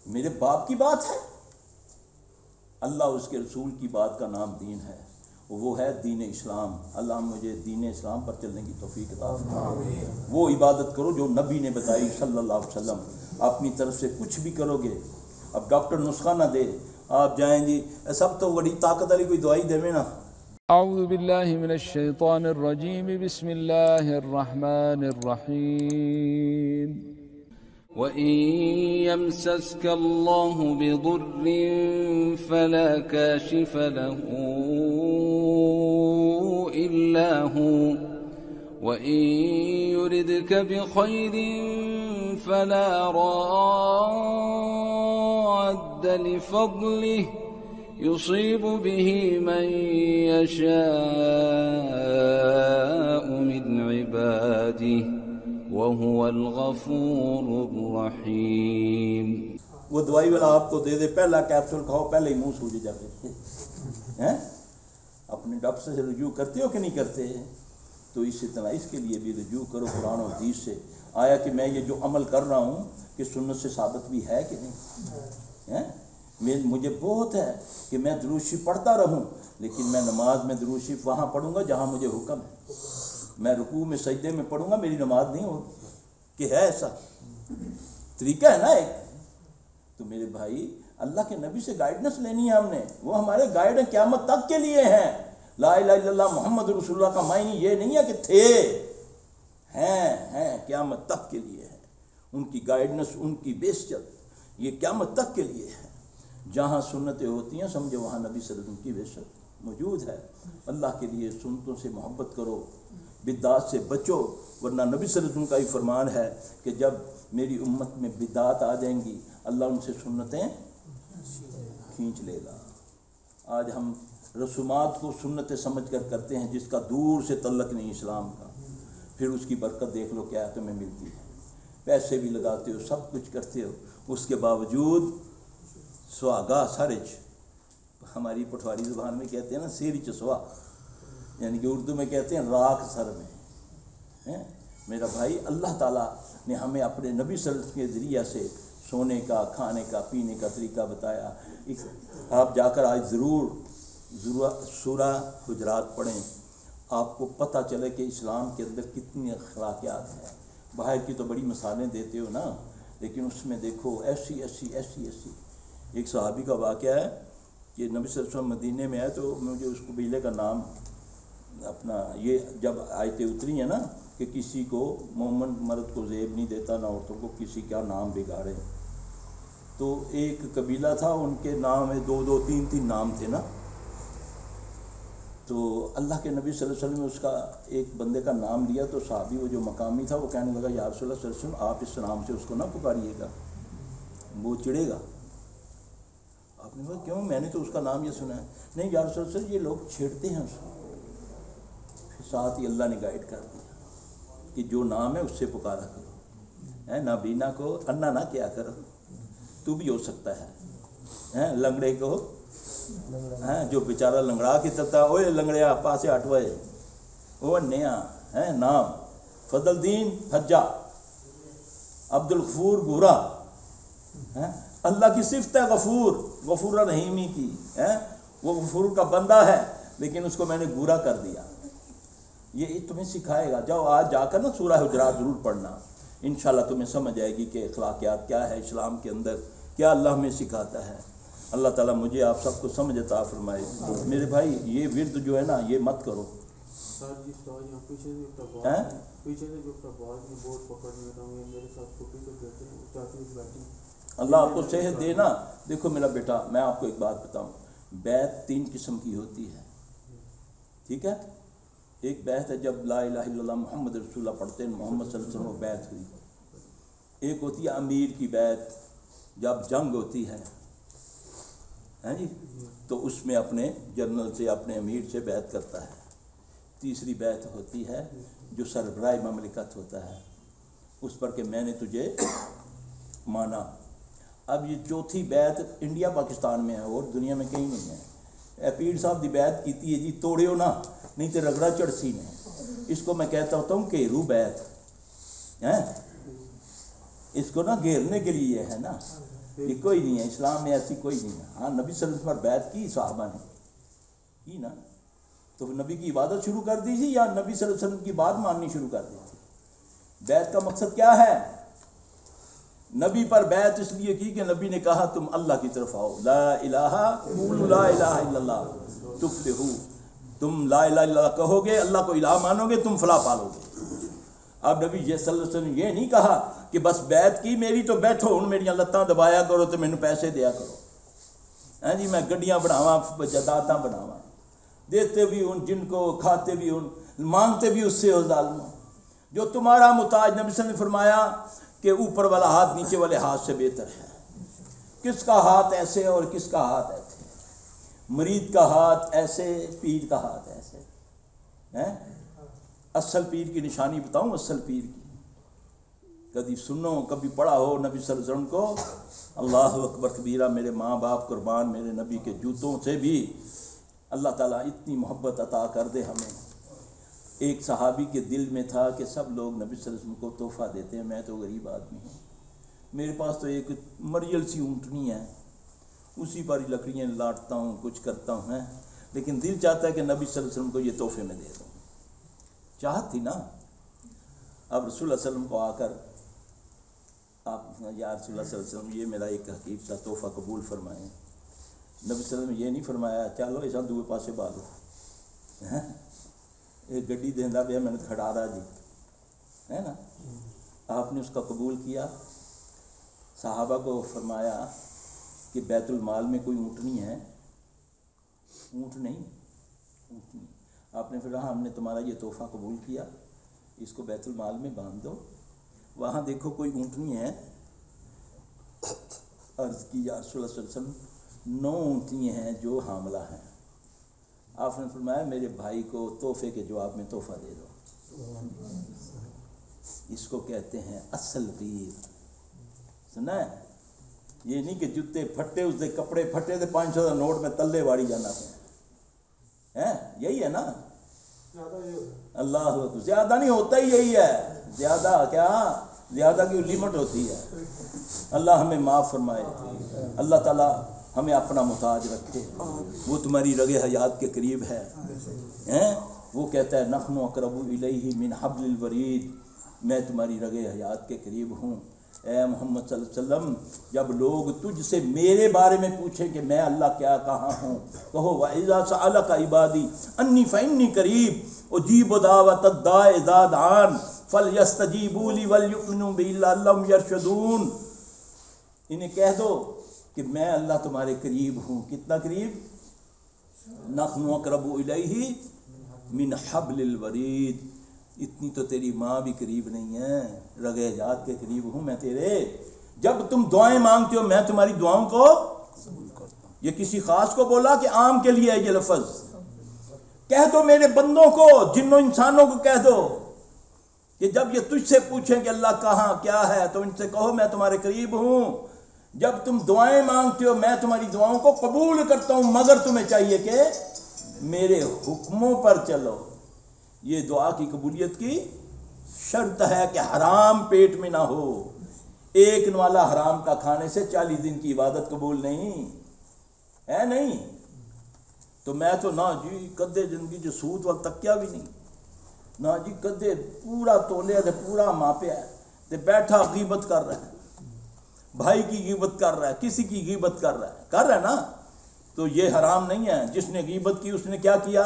میرے باپ کی بات ہے، اللہ اس کے رسول کی بات کا نام دین ہے، وہ ہے دین اسلام۔ اللہ مجھے دین اسلام پر چلنے کی توفیق عطا فرمائے۔ وہ عبادت کرو جو نبی نے بتائی صلی اللہ علیہ وسلم، اپنی طرف سے کچھ بھی کرو گے۔ اب ڈاکٹر نسخہ نہ دے، آپ جائیں جی سب تو بڑی طاقت والی کوئی دوائی دے نا۔ اعوذ باللہ من الشیطان الرجیم، بسم اللہ الرحمن الرحیم۔ وَإِن يَمْسَسْكَ اللَّهُ بِضُرٍّ فَلَا كَاشِفَ لَهُ إِلَّا هُوَ وَإِن يُرِدْكَ بِخَيْرٍ فَلَا رَادَّ لِفَضْلِهِ يُصِيبُ بِهِ مَن يَشَاءُ مِنْ عِبَادِهِ وَهُوَ الْغَفُورُ الرَّحِيمُ۔ وہ دوائی والا آپ کو دے دے، پہلا کیپسول کھاؤ، پہلے ہی منہ سوجے جاتے ہیں۔ اپنے ڈاکٹر سے رجوع کرتے ہو کہ نہیں کرتے؟ تو اسی طرح اس کے لیے بھی رجوع کرو قرآن و حدیث سے، آیا کہ میں یہ جو عمل کر رہا ہوں کہ سنت سے ثابت بھی ہے کہ نہیں۔ مجھے بہت ہے کہ میں درود شریف پڑھتا رہوں، لیکن میں نماز میں درود شریف وہاں پڑھوں گا جہاں مجھے حکم ہے، میں رکوع میں سجدے میں پڑھوں گا، میری نماز نہیں ہوگی کہ ہے ایسا طریقہ ہے نا ایک۔ تو میرے بھائی اللہ کے نبی سے گائیڈنس لینی ہے ہم نے، وہ ہمارے گائیڈ ہیں، قیامت تک کے لیے ہیں۔ لا الہ الا اللہ محمد رسول اللہ کا معنی یہ نہیں ہے کہ تھے، ہیں قیامت تک کے لیے ہے۔ ان کی گائیڈنس، ان کی بیشت یہ قیامت تک کے لیے ہے۔ جہاں سنتیں ہوتی ہیں سمجھے وہاں نبی صلی اللہ علیہ وسلم کی بیشت موجود ہے۔ اللہ کے لیے سنتوں سے محبت کرو، بدعات سے بچو، ورنہ نبی صلی اللہ علیہ وسلم کا ہی فرمان ہے کہ جب میری امت میں بدعات آ جائیں گی اللہ ان سے سنتیں کھینچ لے گا۔ آج ہم رسومات کو سنتیں سمجھ کر کرتے ہیں جس کا دور سے تعلق نہیں اسلام کا، پھر اس کی برکت دیکھ لو کیا تمہیں ملتی ہے۔ پیسے بھی لگاتے ہو، سب کچھ کرتے ہو، اس کے باوجود سواگا سرچ، ہماری پٹواری زبان میں کہتے ہیں نا سیری چسوا، یعنی کہ اردو میں کہتے ہیں راکھ سر میں۔ میرا بھائی اللہ تعالیٰ نے ہمیں اپنے نبی صلی اللہ علیہ وسلم کے ذریعہ سے سونے کا، کھانے کا، پینے کا طریقہ بتایا۔ آپ جا کر آج ضرور سورہ حجرات پڑھیں، آپ کو پتہ چلے کہ اسلام کے اندر کتنی اخلاقیات ہیں۔ باہر کی تو بڑی مثالیں دیتے ہو نا، لیکن اس میں دیکھو ایسی ایسی ایسی ایسی۔ ایک صحابی کا واقعہ ہے کہ نبی صلی اللہ علیہ وسلم مدینے میں آئے تو مجھے اس قبیلے کا نام اپنا، یہ جب آیتیں اتری ہیں نا کہ کسی کو مومن مرد کو زیب نہیں دیتا نہ عورتوں کو کسی کا نام بگاڑے، تو ایک قبیلہ تھا ان کے نام میں 2 3 نام تھے نا، تو اللہ کے نبی صلی اللہ علیہ وسلم نے اس کا ایک بندے کا نام لیا، تو صحابی وہ جو مقامی تھا وہ کہنے لگا یا رسول اللہ صلی اللہ علیہ وسلم آپ اس نام سے اس کو نہ پکاریے گا، وہ چڑھے گا۔ آپ نے کہا کیوں، میں نے تو اس کا نام یہ سنا ہے۔ نہیں یا رسول اللہ یہ لوگ چھیڑتے ہیں اس کو۔ پھر ساتھ ہی اللہ نے گائیڈ کر دیا کہ جو نام ہے اس سے پکارا کرو، نابینا کو انا نہ کیا کرو، تو بھی ہو سکتا ہے، لنگڑے کو جو بیچارہ لنگڑا کے تتا اوے لنگڑیا پاسے ہٹوئے وہ نیا نام فضل الدین حجا، عبد الغفور گورا، اللہ کی صفت ہے غفور، غفور رحیمی کی، وہ غفور کا بندہ ہے لیکن اس کو میں نے گورا کر دیا۔ یہ تمہیں سکھائے گا، جاؤ آج جا کر نا سورہ حجرات ضرور پڑھنا، انشاءاللہ تمہیں سمجھ آئے گی کہ اخلاقیات کیا ہے اسلام کے اندر، کیا اللہ ہمیں سکھاتا ہے۔ اللہ تعالیٰ مجھے آپ سب کو سمجھ عطا فرمائے۔ میرے بھائی یہ ورد جو ہے نا یہ مت کرو۔ اللہ آپ کو صحت دے نا۔ دیکھو میرا بیٹا میں آپ کو ایک بات بتاؤں، بیعت 3 قسم کی ہوتی ہے، ٹھیک ہے؟ ایک بیعت ہے جب لا الہ الا اللہ محمد رسول اللہ پڑھتے ہیں، محمد صلی اللہ علیہ وسلم بیعت ہوئی۔ ایک ہوتی ہے امیر کی بیعت جب جنگ ہوتی ہے جی، تو اس میں اپنے جنرل سے اپنے امیر سے بیعت کرتا ہے۔ تیسری بیعت ہوتی ہے جو سربراہ مملکت ہوتا ہے، اس پر کہ میں نے تجھے مانا۔ اب یہ چوتھی بیعت انڈیا پاکستان میں ہے اور دنیا میں کہیں نہیں ہے۔ پیر صاحب دی بیعت کیتی ہے جی، توڑیو نا نہیں تو رگڑا چڑسی نے، اس کو میں کہتا ہوتا ہوں گھیرو بیعت، اس کو نا گھیرنے کے لیے ہے نا، یہ کوئی نہیں ہے اسلام میں، ایسی کوئی نہیں ہے۔ ہاں نبی صلی اللہ علیہ وسلم پر بیعت کی صحابہ نے کی نا، تو نبی کی عبادت شروع کر دی تھی یا نبی صلی اللہ علیہ وسلم کی بات ماننی شروع کر دی تھی؟ بیعت کا مقصد کیا ہے؟ نبی پر بیعت اس لیے کی کہ نبی نے کہا تم اللہ کی طرف آؤ، لا الہ قولوا لا الہ الا اللہ تفلحوا، تم لا الہ الا اللہ کہو گے، اللہ کو الہ مانو گے، تم فلاح پالو گے۔ اب نبی صلی اللہ علیہ وسلم یہ نہیں کہا کہ بس بیعت کی میری تو بیٹھو ہن میری لتاں دبایا کرو تو مینوں پیسے دیا کرو، ہاں جی میں گڈیاں بناواں جائیداداں بناواں، دیتے بھی ان جن کو، کھاتے بھی ان، مانگتے بھی اس سے ہو ظالموں۔ جو تمہارا محتاج، نبی صلی اللہ علیہ وسلم نے فرمایا کہ اوپر والا ہاتھ نیچے والے ہاتھ سے بہتر ہے۔ کس کا ہاتھ ایسے اور کس کا ہاتھ ایسے؟ مرید کا ہاتھ ایسے، پیر کا ہاتھ ایسے ہیں۔ اصل پیر کی نشانی بتاؤں، اصل پیر کی کبھی سنو کبھی پڑھا ہو نبی صلی اللہ علیہ وسلم کو، اللہ اکبر کبیرہ، میرے ماں باپ قربان، میرے نبی کے جوتوں سے بھی اللہ تعالیٰ اتنی محبت عطا کر دے ہمیں۔ ایک صحابی کے دل میں تھا کہ سب لوگ نبی صلی اللہ علیہ وسلم کو تحفہ دیتے ہیں، میں تو غریب آدمی ہوں، میرے پاس تو ایک مریل سی اونٹنی ہے، اسی پر ہی لکڑیاں لاٹتا ہوں، کچھ کرتا ہوں، لیکن دل چاہتا ہے کہ نبی صلی اللہ علیہ وسلم کو یہ تحفے میں دے دوں۔ چاہت تھی نا۔ اب رسول اللہ صلی اللہ علیہ وسلم کو آ کر آپ یا رسول اللہ صلی اللہ علیہ وسلم یہ میرا ایک حقیق سا تحفہ قبول فرمائیں۔ نبی صلی اللہ علیہ وسلم یہ نہیں فرمایا چلو ایسا دوے پاسے بالو، ایک گڈی دینا پیا میں نے کھڑا رہا جی، ہے نا۔ آپ نے اس کا قبول کیا، صحابہ کو فرمایا کہ بیت المال میں کوئی اونٹنی ہے؟ اونٹ نہیں، اونٹنی۔ آپ نے فرمایا ہم نے تمہارا یہ تحفہ قبول کیا، اس کو بیت المال میں باندھ دو۔ وہاں دیکھو کوئی اونٹنی ہے؟ عرض کی یا رسول اللہ صلی اللہ علیہ وسلم 9 اونٹنی ہیں جو حاملہ ہیں۔ آپ نے فرمایا میرے بھائی کو تحفے کے جواب میں تحفہ دے دو۔ اس کو کہتے ہیں اصل پیر، سنا ہے؟ یہ نہیں کہ جوتے پھٹے اس دے کپڑے پھٹے دے 500 کا نوٹ میں تلے واڑی جانا پہ، یہی ہے نا۔ اللہ زیادہ نہیں ہوتا ہی یہی ہے، زیادہ کیا، زیادہ کی لمٹ ہوتی ہے۔ اللہ ہمیں معاف فرمائے، اللہ تعالیٰ ہمیں اپنا محتاج رکھے۔ وہ تمہاری رگ حیات کے قریب ہے، وہ کہتا ہے نحن اقرب الیہ من حبل الورید، میں تمہاری رگ حیات کے قریب ہوں۔ اے محمد صلی اللہ علیہ وسلم، جب لوگ تجھ سے میرے بارے میں پوچھیں کہ میں اللہ کیا کہاں ہوں، کہو وَإِذَا سَأَلَكَ عِبَادِي أَنِّي فَإِنِّي قَرِيبٌ أُجِيبُ دَعْوَةَ الدَّاعِ إِذَا دَعَانِ فَلْيَسْتَجِيبُوا لِي وَلْيُؤْمِنُوا بِي لَعَلَّهُمْ يَرْشُدُونَ۔ انہیں کہہ دو کہ میں اللہ تمہارے قریب ہوں۔ کتنا قریب؟ نحن اقرب الیہ من حبل الورید، اتنی تو تیری ماں بھی قریب نہیں ہے، رگ حیات کے قریب ہوں میں تیرے۔ جب تم دعائیں مانگتے ہو میں تمہاری دعاؤں کو قبول کرتا ہوں۔ یہ کسی خاص کو بولا کہ عام کے لیے ہے یہ لفظ؟ کہہ دو میرے بندوں کو، جنوں انسانوں کو کہہ دو کہ جب یہ تجھ سے پوچھیں کہ اللہ کہاں کیا ہے تو ان سے کہو میں تمہارے قریب ہوں۔ جب تم دعائیں مانگتے ہو میں تمہاری دعاؤں کو قبول کرتا ہوں، مگر تمہیں چاہیے کہ میرے حکموں پر چلو۔ یہ دعا کی قبولیت کی شرط ہے کہ حرام پیٹ میں نہ ہو۔ ایک نوالا حرام کا کھانے سے 40 دن کی عبادت قبول نہیں ہے، نہیں تو میں تو نہ جی کدے زندگی جو سود وقت تکیا بھی نہیں، نہ جی کدے پورا تولیا تے پورا ماپیا ہے تے بیٹھا غیبت کر رہا ہے، بھائی کی غیبت کر رہا ہے، کسی کی غیبت کر رہا ہے نا، تو یہ حرام نہیں ہے۔ جس نے غیبت کی اس نے کیا کیا؟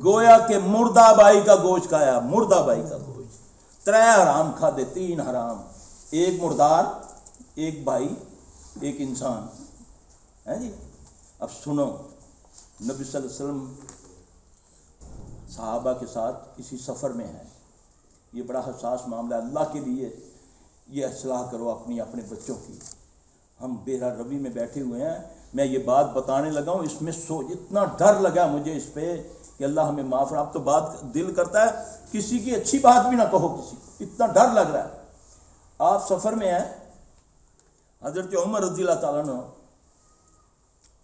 گویا کہ مردہ بھائی کا گوشت کھایا، مردہ بھائی کا گوشت۔ 3 حرام کھا دے، 3 حرام، ایک مردار، ایک بھائی، ایک انسان ہے جی۔ اب سنو، نبی صلی اللہ علیہ وسلم صحابہ کے ساتھ کسی سفر میں ہے، یہ بڑا حساس معاملہ ہے، اللہ کے لیے یہ اصلاح کرو اپنے بچوں کی۔ ہم بے روی میں بیٹھے ہوئے ہیں، میں یہ بات بتانے لگا ہوں، اس میں اتنا ڈر لگا مجھے اس پہ کہ اللہ ہمیں معاف رہا۔ اب تو بات دل کرتا ہے کسی کی اچھی بات بھی نہ کہو، کسی اتنا ڈر لگ رہا ہے۔ آپ سفر میں ہیں، حضرت عمر رضی اللہ تعالیٰ عنہ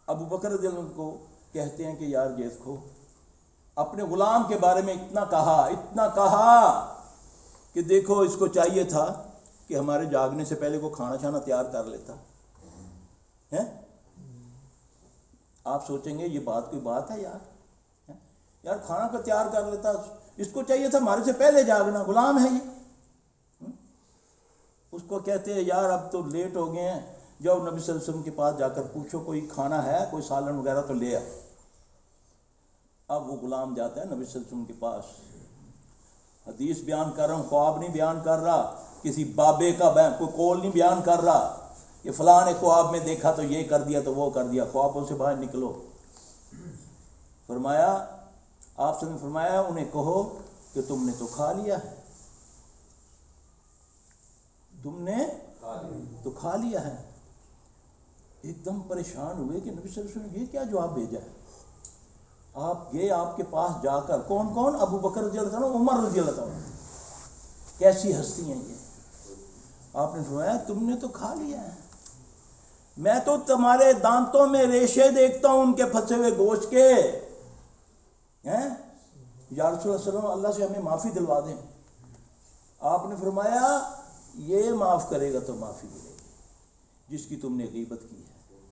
ابو بکر رضی اللہ عنہ کو کہتے ہیں کہ یار دیکھو، اپنے غلام کے بارے میں اتنا کہا کہ دیکھو اس کو چاہیے تھا کہ ہمارے جاگنے سے پہلے کو کھانا چھانا تیار کر لیتا، ہیں؟ آپ سوچیں گے یہ بات کوئی بات ہے یار، یار کھانا کو تیار کر لیتا، اس کو چاہیے تھا ہمارے سے پہلے جاگنا، غلام ہے یہ۔ اس کو کہتے ہیں یار اب تو لیٹ ہو گئے ہیں، جاؤ نبی صلی اللہ علیہ وسلم کے پاس جا کر پوچھو کوئی کھانا ہے، کوئی سالن وغیرہ تو لے آ۔ اب وہ غلام جاتا ہے نبی صلی اللہ علیہ وسلم کے پاس، حدیث بیان کر رہا ہوں، خواب نہیں بیان کر رہا، کسی بابے کا کوئی قول نہیں بیان کر رہا کہ فلاں نے خواب میں دیکھا تو یہ کر دیا تو وہ کر دیا، خوابوں سے باہر نکلو۔ فرمایا آپ نے فرمایا انہیں کہو کہ تم نے تو کھا لیا ہے، تم نے تو کھا لیا ہے۔ ایک دم پریشان ہوئے کہ نبی صلی اللہ علیہ وسلم یہ کیا جواب بھیجا ہے۔ آپ گئے آپ کے پاس جا کر، کون کون؟ ابو بکر رضی اللہ عنہ، عمر رضی اللہ عنہ، کیسی ہستی ہیں یہ۔ آپ نے فرمایا تم نے تو کھا لیا ہے، میں تو تمہارے دانتوں میں ریشے دیکھتا ہوں ان کے پھنسے ہوئے گوشت کے، ہیں یا رسول اللہ صلی اللہ علیہ وسلم اللہ سے ہمیں معافی دلوا دیں۔ آپ نے فرمایا یہ معاف کرے گا تو معافی ملے گی جس کی تم نے غیبت کی ہے۔